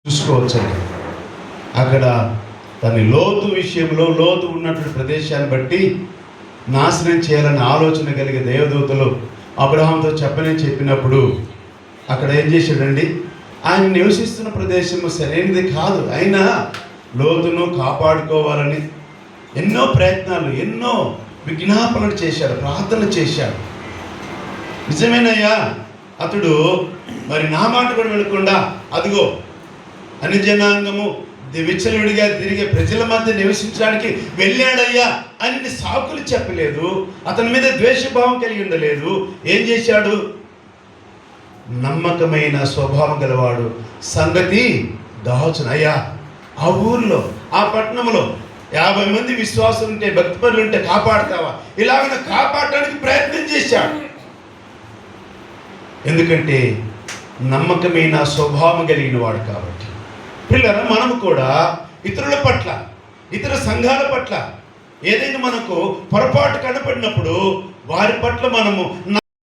చూసుకోవచ్చండి. అక్కడ తన లోతు విషయంలో, లోతు ఉన్నటువంటి ప్రదేశాన్ని బట్టి నాశనం చేయాలని ఆలోచన కలిగే దేవదూతలు అబ్రహాంతో చెప్పినప్పుడు అక్కడ ఏం చేశాడండి, ఆయన నివసిస్తున్న ప్రదేశము సరైనది కాదు, అయినా లోతును కాపాడుకోవాలని ఎన్నో ప్రయత్నాలు, ఎన్నో విజ్ఞాపనలు చేశాడు, ప్రార్థన చేశాడు. నిజమేనయ్యా, అతడు మరి నా మాట కూడా వినకుండా అదిగో అన్ని జనాంగము విచ్చలవిడిగా తిరిగే ప్రజల మధ్య నివసించడానికి వెళ్ళాడయ్యా అన్ని సాకులు చెప్పలేదు, అతని మీద ద్వేషభావం కలిగి ఉండలేదు. ఏం చేశాడు? నమ్మకమైన స్వభావం గలవాడు, సంగతి దాచును. అయ్యా, ఆ ఊర్లో, ఆ పట్టణంలో 50 మంది విశ్వాసులు ఉంటే, భక్తిపరులు ఉంటే కాపాడుతావా? ఇలాగ కాపాడటానికి ప్రయత్నం చేశాడు. ఎందుకంటే నమ్మకమైన స్వభావం కలిగిన వాడు కాబట్టి. పిల్లరా, మనము కూడా ఇతరుల పట్ల, ఇతర సంఘాల పట్ల ఏదైనా మనకు పొరపాటు కనపడినప్పుడు వారి పట్ల మనము